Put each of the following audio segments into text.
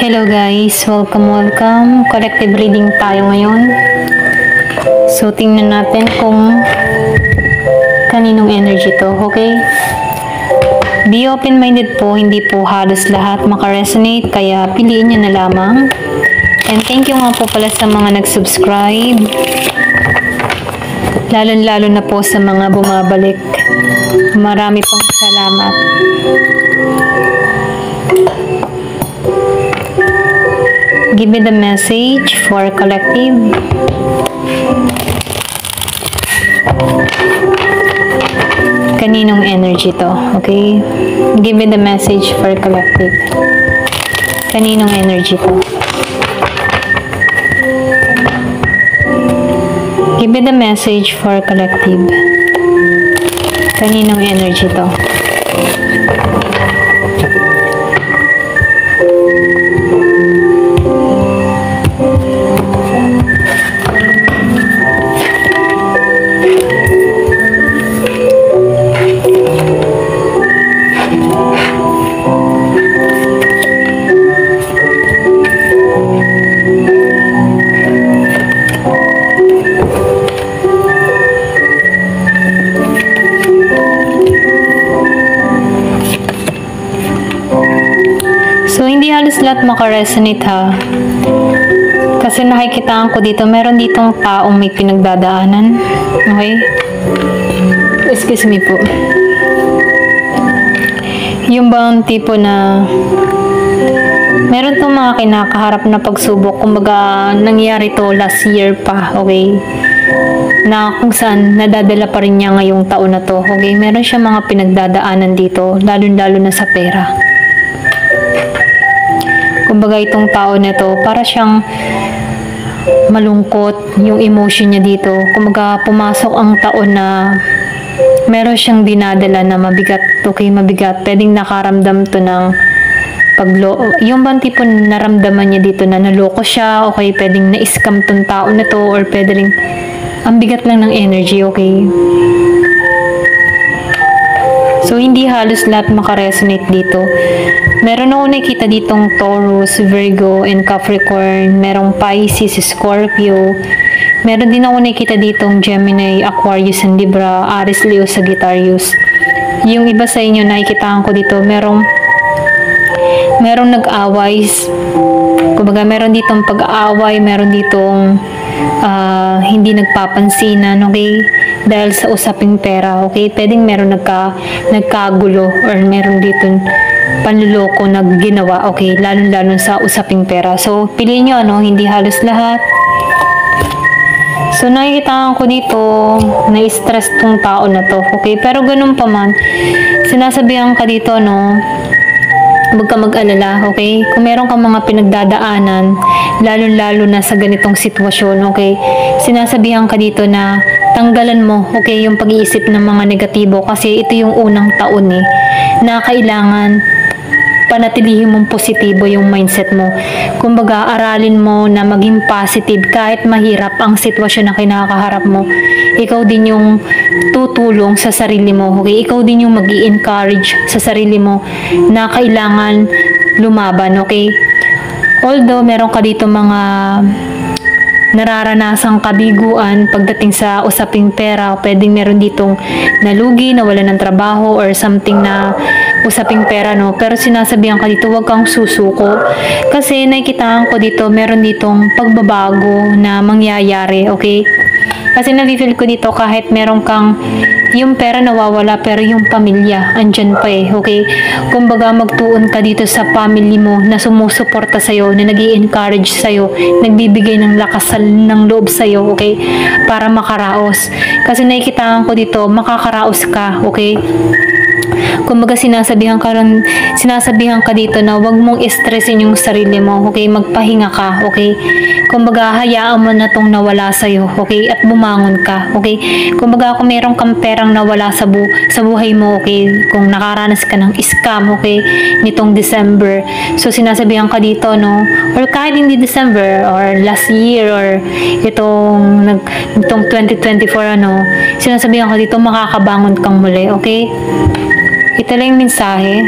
Hello guys, welcome. Collective reading tayo ngayon. So tingnan natin kung kaninong energy to, okay? Be open-minded po, hindi po halos lahat makaresonate, kaya piliin nyo na lamang. And thank you nga po pala sa mga nag-subscribe. Lalo na po sa mga bumabalik. Marami pong salamat. Give me the message for collective. Kaninong energy to, okay? Give me the message for collective. Kaninong energy to? Give me the message for collective. Kaninong energy to? So, hindi halos lahat makaresonate ha. Kasi nakikitaan ko dito, meron ditong taong may pinagdadaanan. Okay? Excuse me po. Yung bang tipo na meron tong mga kinakaharap na pagsubok. Kumbaga, nangyari to last year pa. Okay? Na kung saan nadadala pa rin niya ngayong taon na to. Okay? Meron siya mga pinagdadaanan dito, lalo na sa pera. Kumbaga itong tao na to, para siyang malungkot yung emotion niya dito. Kumbaga pumasok ang taon na meron siyang dinadala na mabigat. Okay, mabigat. Pwedeng nakaramdam to ng yung bang tipo naramdaman niya dito na naloko siya. Okay, pwedeng na-scam tong tao na to, or pwedeng ang bigat lang ng energy. Okay. So, hindi halos lahat makaresonate dito. Meron ako nakikita ditong Taurus, Virgo, and Capricorn. Merong Pisces, Scorpio. Meron din ako nakikita ditong Gemini, Aquarius, and Libra, Aries, Leo, Sagittarius. Yung iba sa inyo nakikitaan ko dito, merong nag-away. Kumbaga, meron ditong pag-aaway, meron ditong hindi nagpapansinan, okay? Dahil sa usaping pera, okay? Pwedeng meron nagkagulo, or meron ditong panluloko na ginawa, okay? Lalo sa usaping pera. So, piliin nyo, hindi halos lahat. So, nakikita ko dito, na-stress tong tao na to, okay? Pero ganun pa man, sinasabihan ka dito, huwag ka mag-alala, okay? Kung meron kang mga pinagdadaanan, lalo na sa ganitong sitwasyon, okay? Sinasabihan ka dito na tanggalan mo, okay, yung pag-iisip ng mga negatibo, kasi ito yung unang taon na kailangan panatilihin mong positibo yung mindset mo. Kumbaga, aralin mo na maging positive kahit mahirap ang sitwasyon na kinakaharap mo. Ikaw din yung tutulong sa sarili mo, okay? Ikaw din yung mag-i-encourage sa sarili mo na kailangan lumaban, okay? Although, meron ka dito mga nararanasang kabiguan pagdating sa usaping pera, pwedeng meron ditong nalugi, nawala ng trabaho, or something na usaping pera, pero sinasabihan ka dito, huwag kang susuko, kasi nakikitaan ko dito, meron ditong pagbabago na mangyayari, okay? Kasi na-feel ko dito, kahit meron kang yung pera nawawala, pero yung pamilya andyan pa okay? Kumbaga, magtuon ka dito sa family mo na sumusuporta sa'yo, na nag-i-encourage sa'yo, nagbibigay ng lakas ng loob sa'yo, okay? Para makaraos. Kasi nakikitaan ko dito, makakaraos ka, okay? Kumbaga, sinasabihan ka dito na wag mong stressin yung sarili mo, okay? Magpahinga ka, okay? Kumbaga, hayaan mo na tong nawala sa'yo, okay? At bumangon ka, okay? Kumbaga, kung meron kang perang nawala sa buhay mo, okay? Kung nakaranas ka ng scam, okay? Nitong December. So, sinasabihan ka dito, or kahit hindi December, or last year, or itong 2024, sinasabihan ka dito, makakabangon kang muli, okay? Ito lang yung mensahe.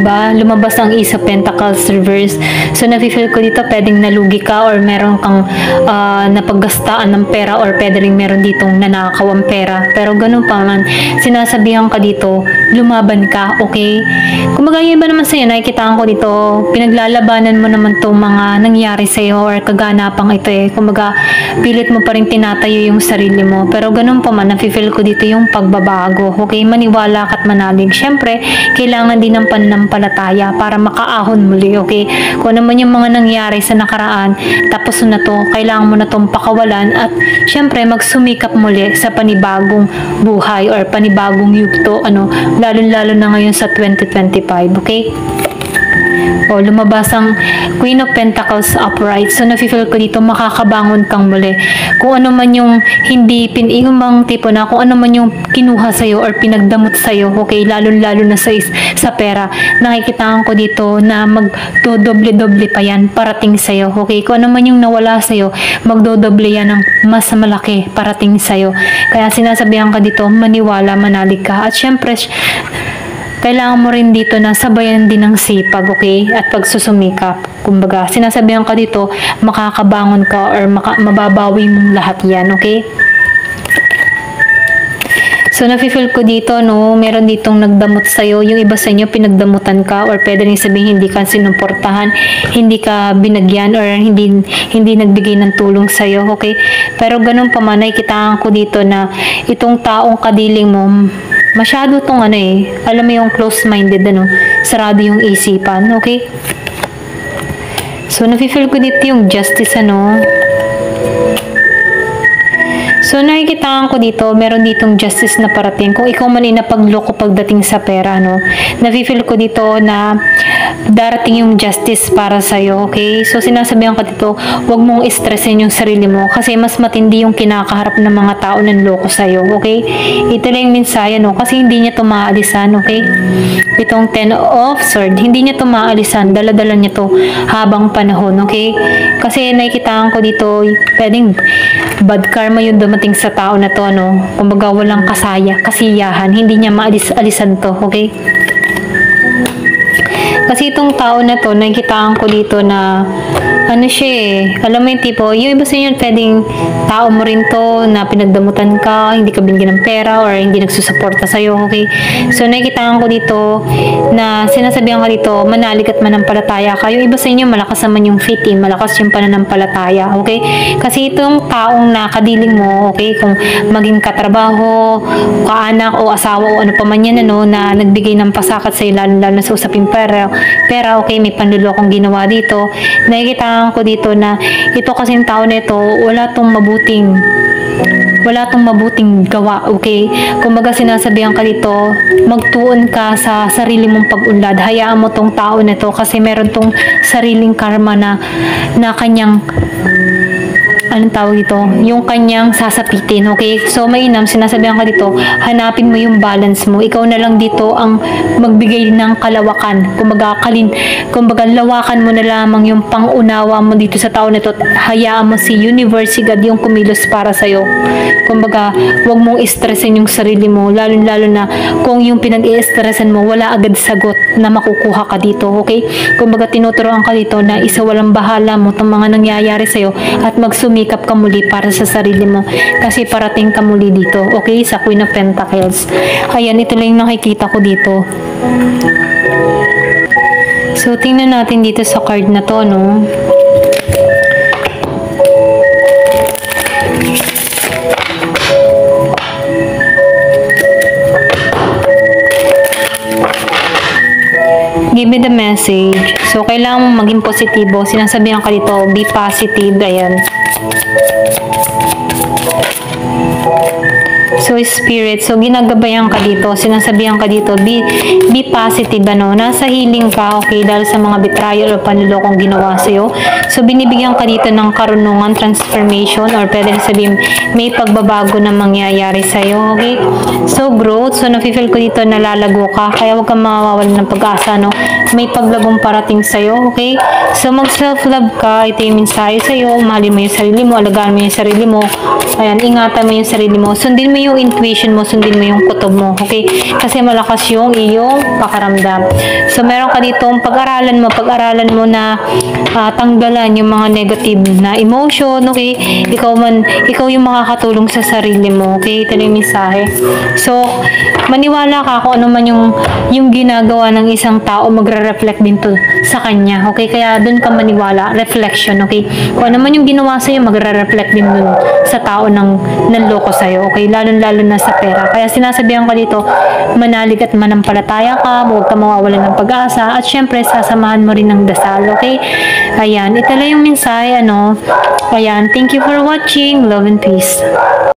ba? Lumabas ang Ace of Pentacles reverse. So nafe-feel ko dito pwedeng nalugi ka or meron kang napaggastaan ng pera or pwede rin meron ditong nanakawang pera. Pero ganun pa man, sinasabihan ka dito, lumaban ka, okay? Kumbaga yung iba naman sa'yo, nakikitaan ko dito, pinaglalabanan mo naman tong mga nangyari sa'yo or kaganapang ito eh. Kumbaga, pilit mo pa rin tinatayo yung sarili mo. Pero ganun pa man, nafe-feel ko dito yung pagbabago, okay? Maniwala ka't manalig. Siyempre, kailangan din ng pananampalataya para makaahon muli, okay? Kung ano man yung mga nangyari sa nakaraan, tapos na to, kailangan mo na tong pakawalan at siyempre, magsumikap muli sa panibagong buhay or panibagong yugto, lalo-lalo na ngayon sa 2025, okay? O, lumabas ang Queen of Pentacles upright. So, nafe-feel ko dito, makakabangon kang muli. Kung ano man yung hindi yung tipo na, kung ano man yung kinuha sa'yo or pinagdamot sa'yo, okay, lalo-lalo na sa pera, nakikitaan ko dito na magdodoble-doble pa yan parating sa'yo, okay? Kung ano man yung nawala sa'yo, magdodoble yan ng mas malaki parating sa'yo. Kaya sinasabihan ka dito, maniwala, manalig ka. At syempre, kailangan mo rin dito na sabayan din ng sipag, okay? At pagsusumikap. Kumbaga, sinasabihan ka dito, makakabangon ka or mababawi mong lahat yan, okay? So, nafe-feel ko dito, meron ditong nagdamot sa'yo. Yung iba sa inyo, pinagdamutan ka or pwede rin sabihin, hindi ka sinuportahan, hindi ka binagyan or hindi nagbigay ng tulong sa'yo, okay? Pero ganun pa man, nakikitaan ko dito na itong taong kadiling mo, masyado tong alam mo yung close-minded, sarado yung isipan, okay? So, nafe-feel ko dito yung justice, So, nakikitaan ko dito, meron ditong justice na parating. Kung ikaw man ay napagloko pagdating sa pera, nafe-feel ko dito na darating yung justice para sa'yo, okay? So, sinasabihan ka dito, huwag mong stressin yung sarili mo kasi mas matindi yung kinakaharap ng mga tao ng loko sa'yo, okay? Ito lang yung mensahe, kasi hindi niya ito maaalisan, okay? Itong 10 of Swords, hindi niya ito maaalisan, dala-dala niya ito habang panahon, okay? Kasi nakikitaan ko dito, pwedeng bad karma yung dumating sa tao na to, kumbaga walang kasiyahan, hindi niya maalis-alisan to, okay? Kasi itong tao na to, nakikitaan ko dito na alam mo yung tipo, yung iba sa inyo, pwedeng tao mo rin to na pinagdamutan ka, hindi ka binigyan ng pera or hindi nagsusuporta sa'yo, okay? So, nakikitaan ko dito na sinasabihan ka dito, manalig at manampalataya ka. Yung iba sa inyo, malakas naman yung faith, malakas yung pananampalataya, okay? Kasi itong taong nakadiling mo, okay, kung maging katrabaho, kaanak o asawa o ano pa man yan, na nagbigay ng pasakat sa'yo, lalo na sa usaping pera, okay, may panlulokong ginawa dito, nakikitaan ko dito na ito kasing tao nito, wala tong mabuting gawa, okay? Kumbaga sinasabihan ka dito, magtuon ka sa sarili mong pag-unlad. Hayaan mo tong tao nito kasi meron tong sariling karma na kanyang anong tawag ito? Yung kanyang sasapitin, okay? So, mainam, sinasabihan ka dito, hanapin mo yung balance mo. Ikaw na lang dito ang magbigay ng kalawakan. Kumbaga, lawakan mo na lamang yung pangunawa mo dito sa tao nito. Hayaan mo si Universe, si God, yung kumilos para sa'yo. Kumbaga, huwag mong stressin yung sarili mo, lalo-lalo na kung yung pinag-i-stressan mo, wala agad sagot na makukuha ka dito, okay? Kumbaga, tinuturoan ka dito na isa walang bahala mo itong mga nangyayari sa'yo at magsumikap ka muli para sa sarili mo kasi parating ka muli dito, okay? Sa Queen of Pentacles. Ayan, ito lang yung nakikita ko dito. So, tingnan natin dito sa card na to, Give me the message. So, kailangan mong maging positibo. Sinasabihan ka dito, be positive. Ayan. So, spirit. So, ginagabayan ka dito. Sinasabihan ka dito, be positive, Nasa healing ka, okay? Dahil sa mga betrayal o panlulokong ginawa sa'yo. So, binibigyan ka dito ng karunungan, transformation, or pwede sabihin, may pagbabago na mangyayari sa'yo, okay? So, growth. So, nafe-feel ko dito nalalago ka. Kaya huwag kang mawawalan ng pag-asa, May paglagong parating sa'yo, okay? So, mag-self-love ka. Ito yung mensahe sa'yo. Mahalin mo yung sarili mo. Alagaan mo yung sarili mo. Ayan, ingatan mo yung sarili mo. Sundin mo yung yung intuition mo, sundin mo yung kutob mo, okay? Kasi malakas yung iyong pakaramdam. So, meron ka ditong pag-aralan mo na tanggalan yung mga negative na emotion, okay? Ikaw yung makakatulong sa sarili mo, okay? Ito na yung mensahe. So, maniwala ka kung ano man yung ginagawa ng isang tao, magre-reflect din to sa kanya, okay? Kaya doon ka maniwala, reflection, okay? Kung ano man yung ginawa sa'yo, magre-reflect din dun sa tao ng nanloko sa'yo, okay? Lalo-lalo na sa pera. Kaya sinasabihan ka dito, manalig at manampalataya ka, huwag ka mawawalan ng pag-asa, at syempre, sasamahan mo rin ng dasal, okay? Ayan, ito lang yung mensahe, ano? Ayan, thank you for watching. Love and peace.